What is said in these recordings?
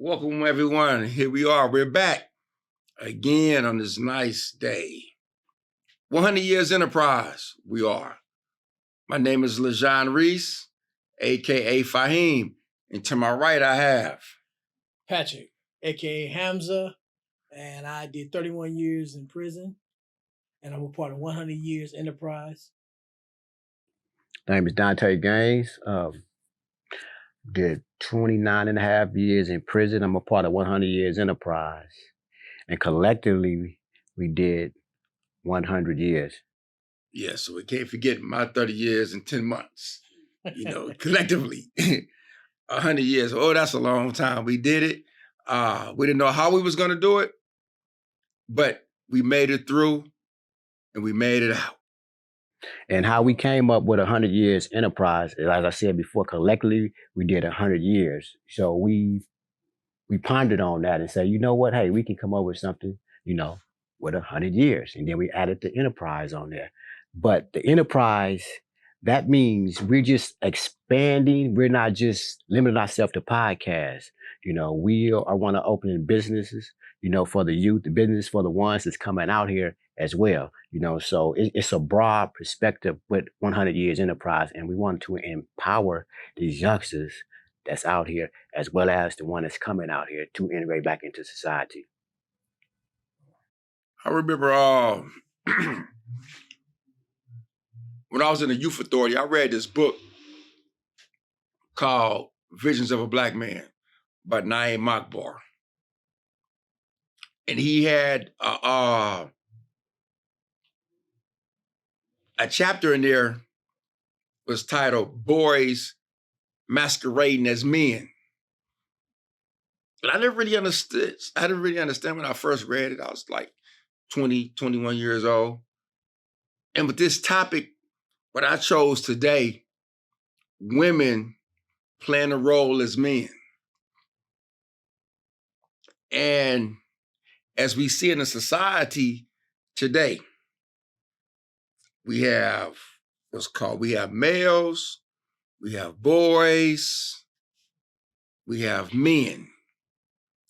Welcome, everyone. Here we are. We're back again on this nice day. 100 Years Enterprise, we are. My name is Lejon Reese, a.k.a. Fahim. And to my right, I have Patrick, aka Hamza, and I did 31 years in prison, and I'm a part of 100 Years Enterprise. My name is Dante Gaines. Did 29 and a half years in prison. I'm a part of 100 Years Enterprise. And collectively, we did 100 years. Yeah, so we can't forget my 30 years and 10 months. Collectively, 100 years. Oh, that's a long time. We did it. We didn't know how we was going to do it, but we made it through and we made it out. And how we came up with 100 Years Enterprise, as I said before, collectively, we did 100 years. So we pondered on that and said, you know what? Hey, we can come up with something, with 100 years. And then we added the enterprise on there. But the enterprise, that means we're just expanding. We're not just limiting ourselves to podcasts. We are want to open businesses, for the youth, the business for the ones that's coming out here as well. So it's a broad perspective with 100 Years Enterprise. And we want to empower these youngsters that's out here, as well as the one that's coming out here to integrate back into society. I remember when I was in the youth authority, I read this book called Visions of a Black Man by Naeem Makbar. And he had a chapter in there was titled Boys Masquerading as Men. And I never really understood. I didn't really understand when I first read it. I was like 20, 21 years old. And with this topic, what I chose today, women playing a role as men. And as we see in the society today, we have we have males, we have boys, we have men,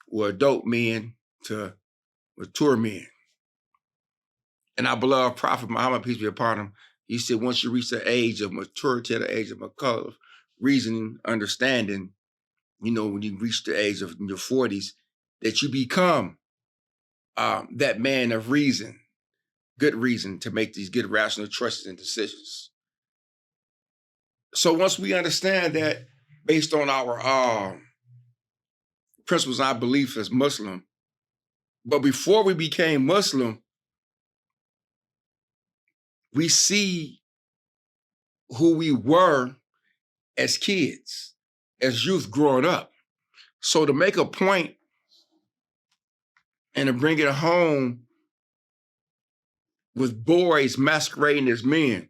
or adult men to mature men. And our beloved Prophet Muhammad, peace be upon him, he said, once you reach the age of maturity, the age of reasoning, understanding, when you reach the age of your 40s, that you become that man of reason, good reason to make these good rational choices and decisions. So once we understand that, based on our principles and our beliefs as Muslim, but before we became Muslim, we see who we were as kids, as youth growing up. So to make a point and to bring it home with boys masquerading as men,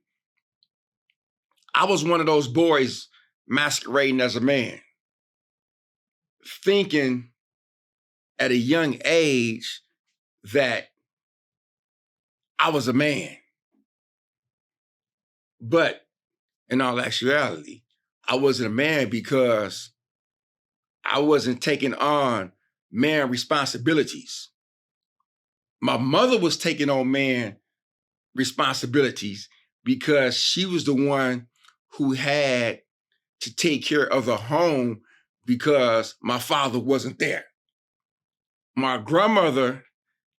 I was one of those boys masquerading as a man, thinking at a young age that I was a man. But in all actuality, I wasn't a man because I wasn't taking on man responsibilities. My mother was taking on man responsibilities because she was the one who had to take care of the home because my father wasn't there. My grandmother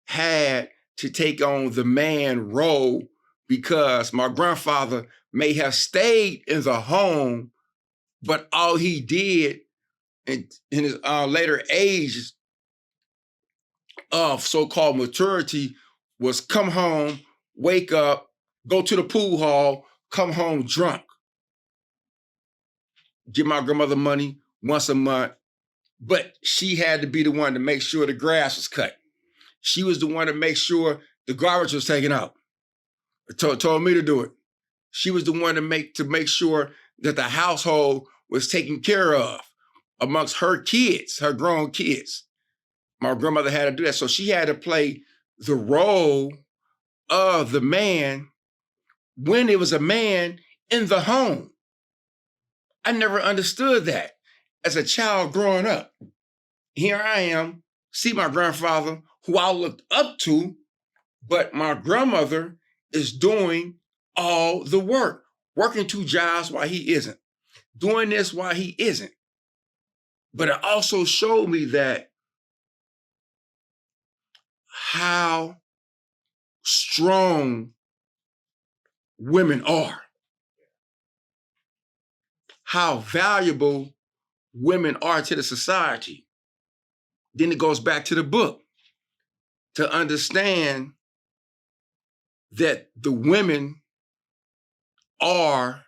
had to take on the man role because my grandfather may have stayed in the home, but all he did in his later age of so-called maturity was come home, wake up, go to the pool hall, come home drunk. Give my grandmother money once a month, but she had to be the one to make sure the grass was cut. She was the one to make sure the garbage was taken out. Told me to do it. She was the one to make sure that the household was taken care of amongst her kids, her grown kids. My grandmother had to do that. So she had to play the role of the man when it was a man in the home. I never understood that as a child growing up. Here I am, see my grandfather, who I looked up to, but my grandmother is doing all the work, working 2 jobs while he isn't, doing this while he isn't. But it also showed me that how strong women are, how valuable women are to the society. Then it goes back to the book to understand that the women are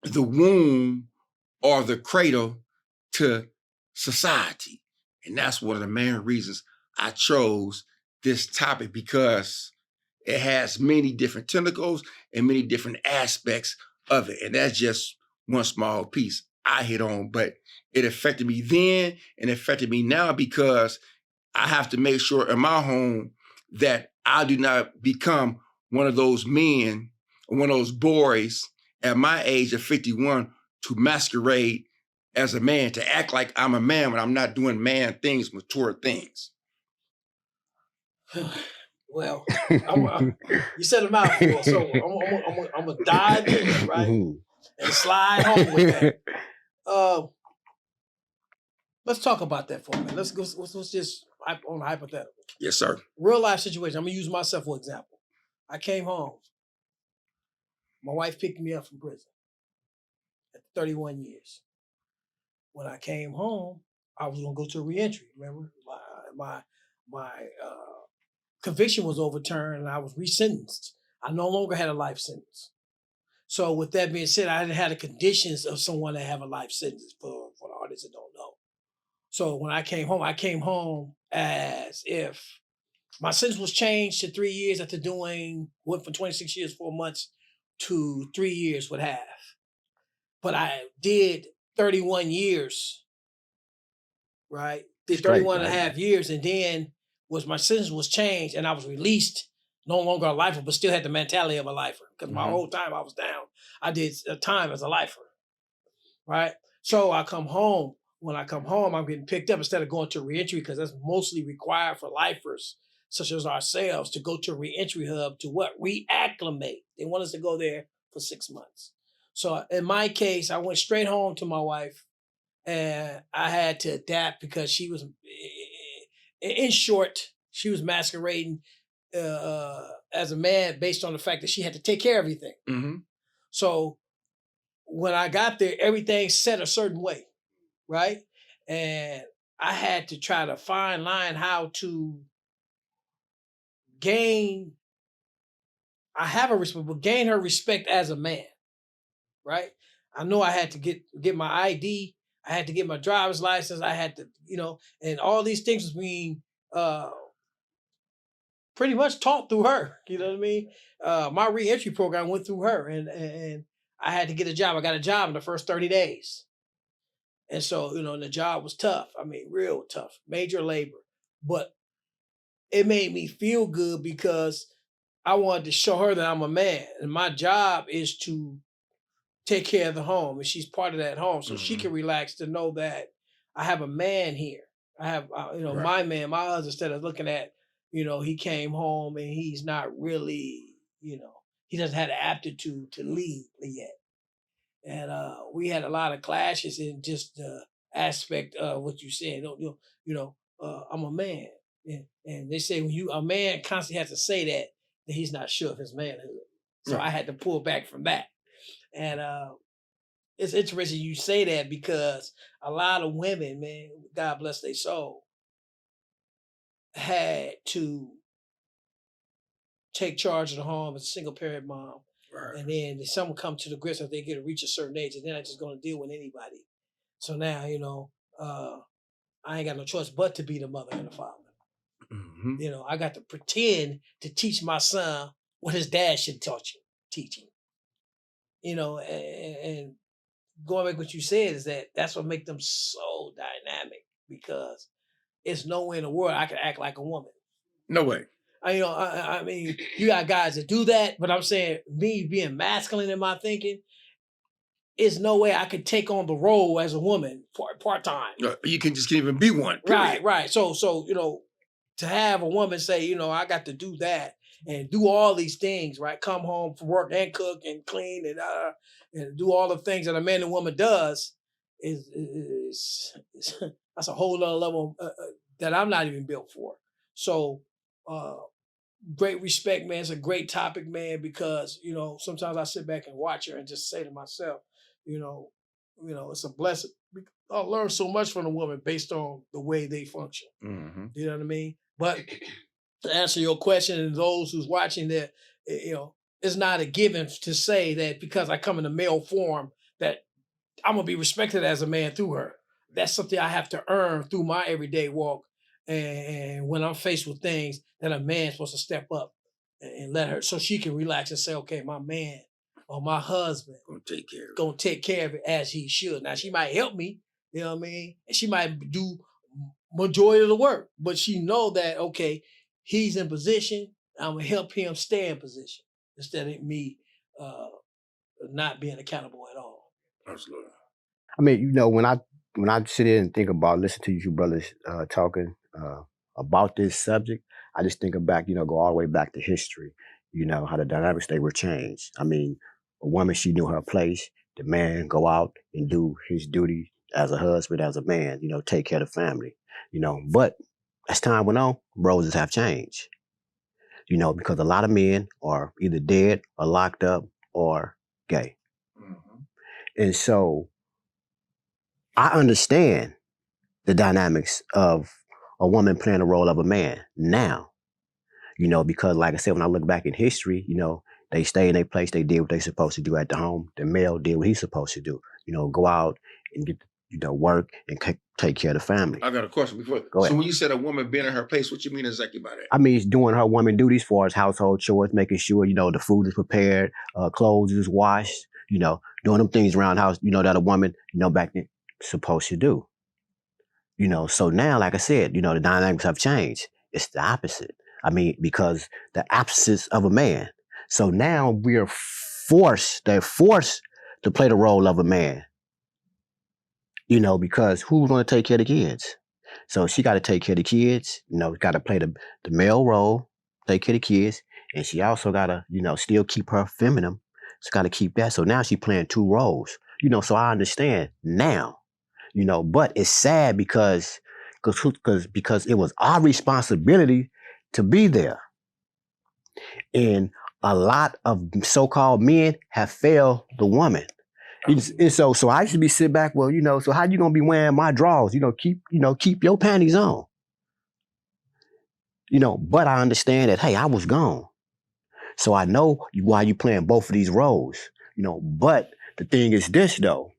the womb or the cradle to society. And that's one of the main reasons I chose this topic, because it has many different tentacles and many different aspects of it. And that's just one small piece I hit on, but it affected me then and affected me now, because I have to make sure in my home that I do not become one of those men or one of those boys at my age of 51 to masquerade as a man, to act like I'm a man when I'm not doing man things, mature things. Well, you said a mouthful, so I'm gonna dive in, right, and slide home with that. Let's talk about that for a minute. Let's just on a hypothetical. Yes, sir. Real life situation. I'm gonna use myself for example. I came home. My wife picked me up from prison at 31 years. When I came home, I was gonna go to a reentry. Remember, my conviction was overturned and I was resentenced. I no longer had a life sentence. So with that being said, I didn't have the conditions of someone that have a life sentence, for the artists that don't know. So when I came home as if my sentence was changed to 3 years after went from 26 years, 4 months to 3 years with half. But I did 31 years, right? Did 31 and a half years, and then my sentence was changed and I was released, no longer a lifer, but still had the mentality of a lifer. Because my whole time I was down, I did a time as a lifer, right? So I come home. When I come home, I'm getting picked up instead of going to reentry, because that's mostly required for lifers such as ourselves to go to a reentry hub to what? Reacclimate. They want us to go there for 6 months. So in my case, I went straight home to my wife, and I had to adapt because she was, in short, she was masquerading as a man based on the fact that she had to take care of everything. Mm-hmm. So when I got there, everything set a certain way, right? And I had to try to fine line how to gain her respect as a man, right? I know I had to get my ID, I had to get my driver's license, I had to, and all these things was being pretty much taught through her. You know what I mean? My reentry program went through her, and I had to get a job. I got a job in the first 30 days. And so, the job was tough. I mean, real tough, major labor. But it made me feel good because I wanted to show her that I'm a man. And my job is to take care of the home. And she's part of that home. So she can relax to know that I have a man here. I have, right. My man, my husband, instead of looking at, he came home and he's not really, he doesn't have the aptitude to lead yet. And we had a lot of clashes in just the aspect of what you said. I'm a man, and they say when a man constantly has to say that he's not sure of his manhood. So I had to pull back from that. And it's interesting you say that, because a lot of women, man, God bless their soul, had to take charge of the home as a single parent mom. Right. And then someone come to the grips that they get to reach a certain age, and they're not just going to deal with anybody. So now, I ain't got no choice but to be the mother and the father. Mm-hmm. I got to pretend to teach my son what his dad should teach him. And going back to what you said is that's what makes them so dynamic, because it's nowhere in the world I can act like a woman. No way. I mean, you got guys that do that, but I'm saying me being masculine in my thinking, is no way I could take on the role as a woman part time. You can't even be one. Period. Right. So to have a woman say, I got to do that and do all these things, right? Come home from work and cook and clean and do all the things that a man and woman does is that's a whole other level that I'm not even built for. So great respect, man. It's a great topic, man, because sometimes I sit back and watch her and just say to myself, it's a blessing. I learn so much from a woman based on the way they function. Mm-hmm. You know what I mean? But to answer your question, and those who's watching that, it's not a given to say that because I come in a male form that I'm gonna be respected as a man through her. That's something I have to earn through my everyday walk. And when I'm faced with things that a man's supposed to step up and let her, so she can relax and say, okay, my man or my husband gonna take care of it as he should. Now she might help me, you know what I mean? And she might do majority of the work, but she know that, okay, he's in position, I'm gonna help him stay in position instead of me not being accountable at all. Absolutely. I mean, when I sit here and think about, listen to you brothers talking about this subject, I just think back, go all the way back to history, how the dynamics, they were changed. I mean, a woman, she knew her place. The man go out and do his duty as a husband, as a man, take care of the family, But as time went on, roles have changed, because a lot of men are either dead or locked up or gay. Mm-hmm. And so I understand the dynamics of a woman playing the role of a man now, because like I said, when I look back in history, they stay in their place, they did what they're supposed to do at the home. The male did what he's supposed to do, go out and get, work and take care of the family. I got a question before. Go ahead. So when you said a woman being in her place, what you mean exactly by that? I mean, it's doing her woman duties as far as household chores, making sure, the food is prepared, clothes is washed, doing them things around the house, that a woman, back then supposed to do. So now, like I said, the dynamics have changed. It's the opposite. I mean, because the absence of a man. So now they're forced to play the role of a man. Because who's going to take care of the kids? So she got to take care of the kids, got to play the male role, take care of the kids. And she also got to, still keep her feminine. She's got to keep that. So now she's playing two roles, so I understand now. But it's sad because it was our responsibility to be there. And a lot of so-called men have failed the woman. And so I used to be sitting back, well, so how you gonna be wearing my drawers? Keep your panties on. But I understand that, hey, I was gone. So I know why you playing both of these roles. But the thing is this though,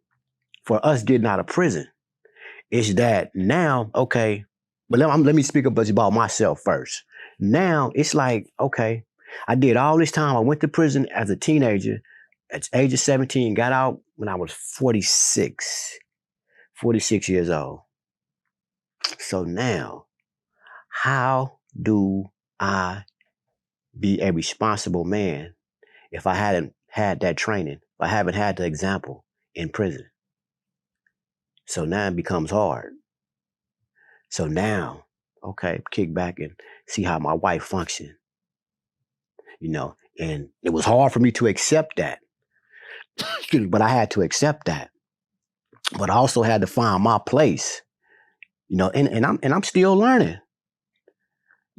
for us getting out of prison, is that now, okay, but let me speak about myself first. Now it's like, okay, I did all this time. I went to prison as a teenager at the age of 17, got out when I was 46 years old. So now, how do I be a responsible man if I hadn't had that training, if I haven't had the example in prison? So now it becomes hard. So now, okay, kick back and see how my wife functioned. And it was hard for me to accept that. But I had to accept that. But I also had to find my place. And I'm still learning.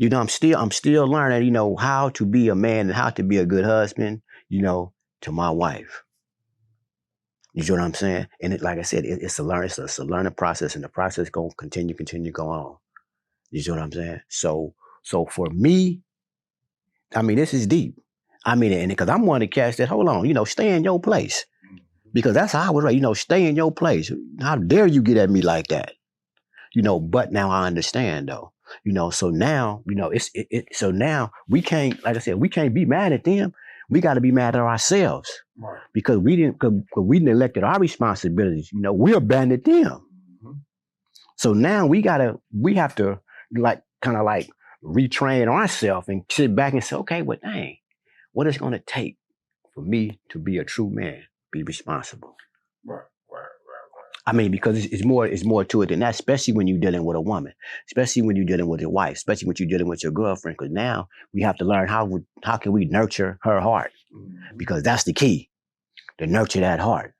I'm still learning, how to be a man and how to be a good husband, to my wife. You know what I'm saying? And like I said, it's a learning process, and the process going to continue go on. You know what I'm saying? So for me, I mean, this is deep. I mean, and because I'm one to catch that, hold on, stay in your place. Because that's how I was raised, stay in your place. How dare you get at me like that? But now I understand though. So now, so now we can't, like I said, we can't be mad at them. We got to be mad at ourselves. Right. Because we neglected our responsibilities. We abandoned them. Mm-hmm. So now we have to kind of retrain ourselves and sit back and say, okay, well, dang, what is going to take for me to be a true man, be responsible? Right. I mean, because it's more to it than that, especially when you're dealing with a woman, especially when you're dealing with your wife, especially when you're dealing with your girlfriend. Because now we have to learn how can we nurture her heart, because that's the key, to nurture that heart.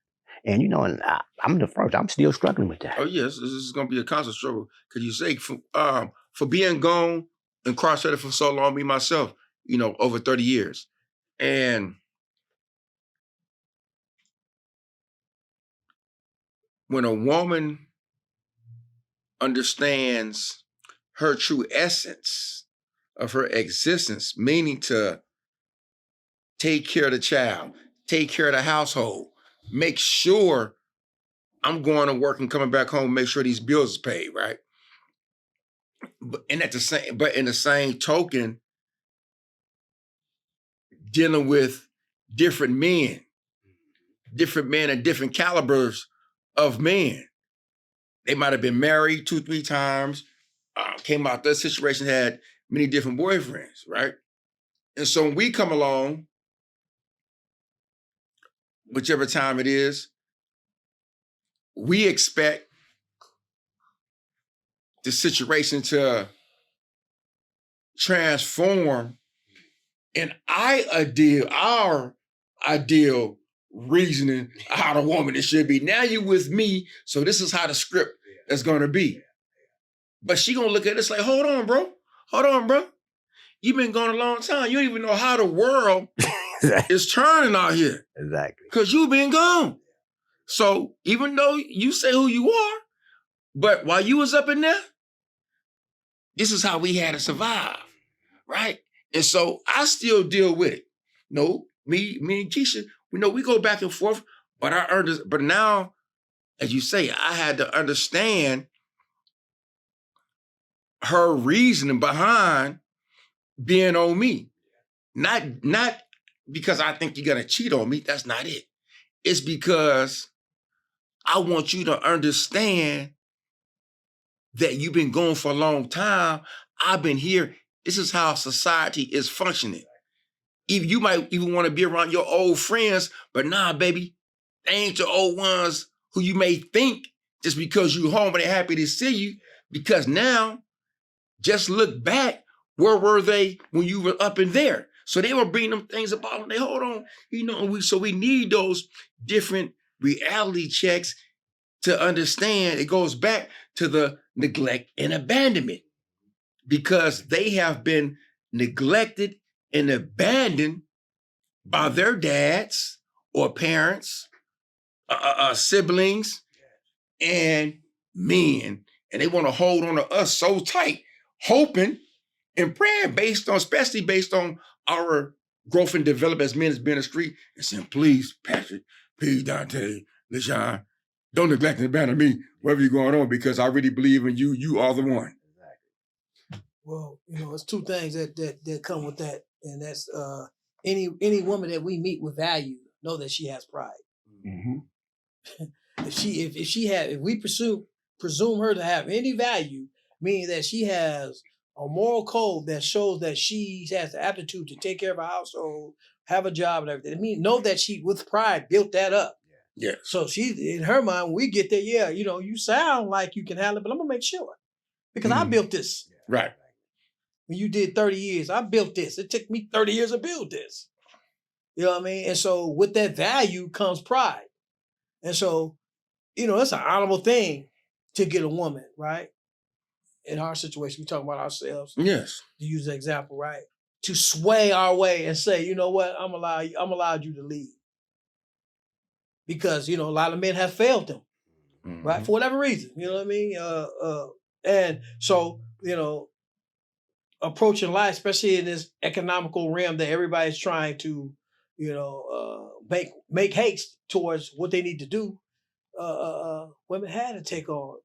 And and I'm the first. I'm still struggling with that. Oh yes, this is gonna be a constant struggle. Cause you say for being gone and incarcerated for so long, me myself, over 30 years. And when a woman understands her true essence of her existence, meaning to take care of the child, take care of the household, make sure I'm going to work and coming back home, make sure these bills are paid, right? But in the same token, dealing with different men and different calibers of men. They might have been married 2-3 times, came out that situation, had many different boyfriends, right? And so when we come along, whichever time it is, we expect the situation to transform in our ideal reasoning how the woman it should be. Now you with me, so this is how the script is going to be. But she going to look at this like, hold on, bro. You've been gone a long time. You don't even know how the world is turning out here. Exactly. Because you've been gone. So even though you say who you are, but while you was up in there, this is how we had to survive, right? And so I still deal with it. No, me and Keisha, we go back and forth, but now, as you say, I had to understand her reasoning behind being on me. Not because I think you're gonna cheat on me. That's not it. It's because I want you to understand that you've been gone for a long time. I've been here. This is how society is functioning. You might even want to be around your old friends, but nah, baby, they ain't your old ones who you may think just because you home and they're happy to see you. Because now, just look back, where were they when you were up in there? So they were bringing them things about them. They hold on, so we need those different reality checks to understand. It goes back to the neglect and abandonment, because they have been neglected and abandoned by their dads or parents, siblings, and men. And they want to hold on to us so tight, hoping and praying especially based on our growth and development as men as being in the street, and saying, please, Patrick, please, Dante, Lejon, don't neglect and abandon me, wherever you're going on, because I really believe in you. You are the one. Well, it's two things that come with that, and that's any woman that we meet with value, know that she has pride. Mm-hmm. If we presume her to have any value, meaning that she has a moral code that shows that she has the aptitude to take care of her household, have a job, and everything. Know that she, with pride, built that up. Yeah. So she, in her mind, when we get there, you sound like you can handle it, but I'm gonna make sure, because I built this. Right. When you did 30 years, I built this. It took me 30 years to build this. You know what I mean? And so with that value comes pride. And so, it's an honorable thing to get a woman, right? In our situation, we talk about ourselves. Yes. To use the example, right? To sway our way and say, you know what, I'm allowed you to lead. Because, a lot of men have failed them, right? For whatever reason, you know what I mean? And so, approaching life, especially in this economical realm that everybody's trying to, make haste towards what they need to do, women had to take on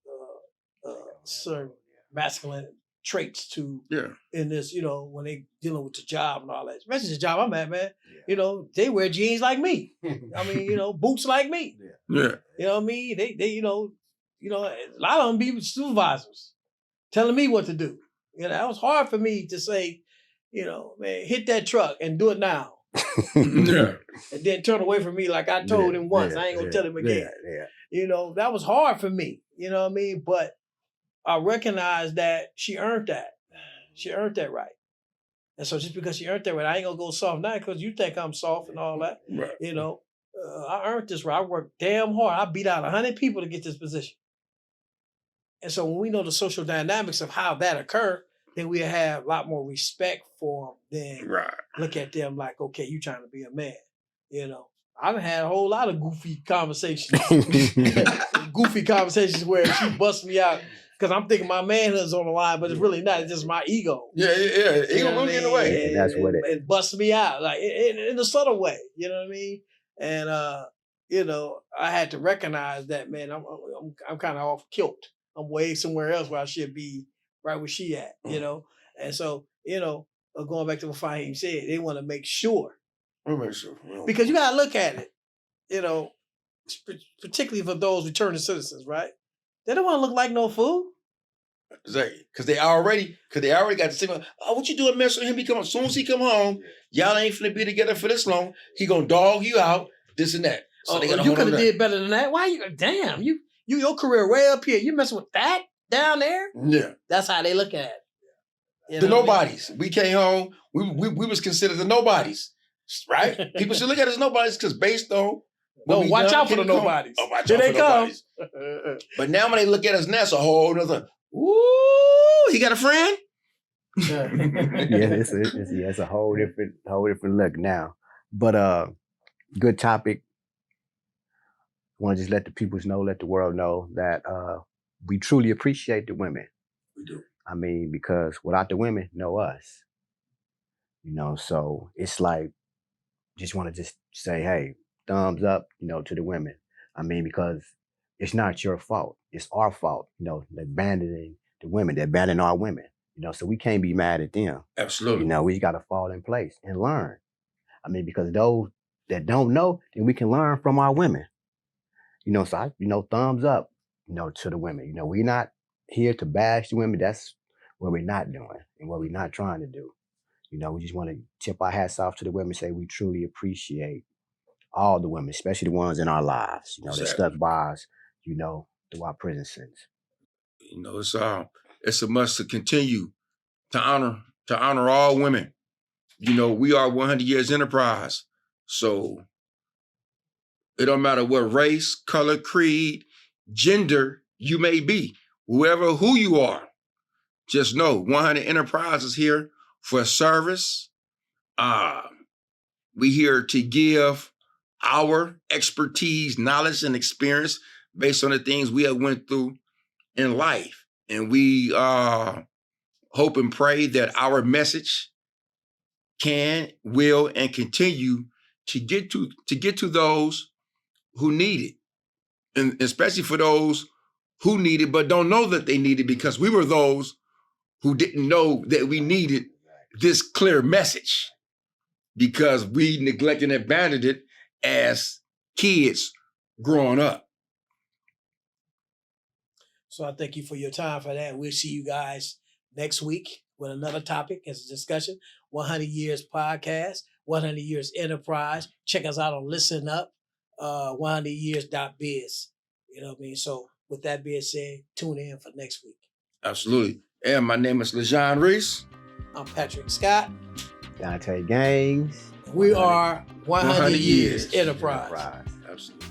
certain masculine traits in this, when they dealing with the job and all that. Especially the job I'm at, man. Yeah. They wear jeans like me. I mean, boots like me. Yeah. You know what I mean? They a lot of them be supervisors telling me what to do. It was hard for me to say, man, hit that truck and do it now. Yeah. And then turn away from me like I told him once. I ain't gonna tell him again. You know, that was hard for me. You know what I mean? But I recognize that she earned that. She earned that right. And so just because she earned that right, I ain't gonna go soft now because you think I'm soft and all that. Right. You know, I earned this right. I worked damn hard. I beat out 100 people to get this position. And so when we know the social dynamics of how that occurred, then we have a lot more respect for them than Right. look at them like, okay, you trying to be a man. You know, I've had a whole lot of goofy conversations. Goofy conversations where she busts me out because I'm thinking my manhood's on the line, but it's really not. It's just my ego. Yeah. Ego will get in the way. And that's what it busts me out, like in a subtle way. You know what I mean? And you know, I had to recognize that, man. I'm kind of off kilt. I'm way somewhere else where I should be, right where she at. You know, and so you know, going back to what Fahim said, they want to make sure. We'll make sure. Because you gotta look at it. You know, particularly for those returning citizens, right? They don't want to look like no fool. Exactly. Because they already got the signal. Oh, what you doing messing with him? He come as soon as he come home, y'all ain't finna be together for this long. He gonna dog you out, this and that. So they gotta you hold could on have to that. did better than that. Why you damn, your career way up here. You messing with that down there? Yeah. That's how they look at it. You The know what I mean? nobodies. We came home. We was considered the nobodies. Right? People should look at us as nobodies because based on No, what we watch done, out for the can come. nobodies. Oh, watch Here out they for come. nobodies. But now when they look at us now, it's a whole nother. Ooh, he got a friend? It's a whole different look now. But good topic. Want to just let the people know, let the world know that we truly appreciate the women. We do. I mean, because without the women, no us. You know, so it's like just want to just say, hey, thumbs up, you know, to the women. I mean, because it's not your fault. It's our fault. You know, they're abandoning the women. They're abandoning our women. You know, so we can't be mad at them. Absolutely. You know, we got to fall in place and learn. I mean, because those that don't know, then we can learn from our women. You know, so thumbs up, you know, to the women. You know, we're not here to bash the women. That's what we're not doing and what we're not trying to do. You know, we just want to tip our hats off to the women, say we truly appreciate all the women, especially the ones in our lives, you know, that stuck by us, you know, through our prison sentence. You know, it's a must to continue to honor all women. You know, we are 100 years enterprise. So it don't matter what race, color, creed, gender you may be, who you are. Just know 100 Enterprise is here for service. We here to give our expertise, knowledge, and experience based on the things we have went through in life. And we hope and pray that our message can, will, and continue to get to those who need it. And especially for those who need it but don't know that they need it, because we were those who didn't know that we needed this clear message because we neglected and abandoned it as kids growing up. So I thank you for your time for that. We'll see you guys next week with another topic as a discussion. 100 Years Podcast, 100 Years Enterprise. Check us out on Listen Up, 100years.biz. You know what I mean? So with that being said, tune in for next week. Absolutely. And my name is Lejon Reese. I'm Patrick Scott. Dante Gaines. We are 100 Years Enterprise. Absolutely.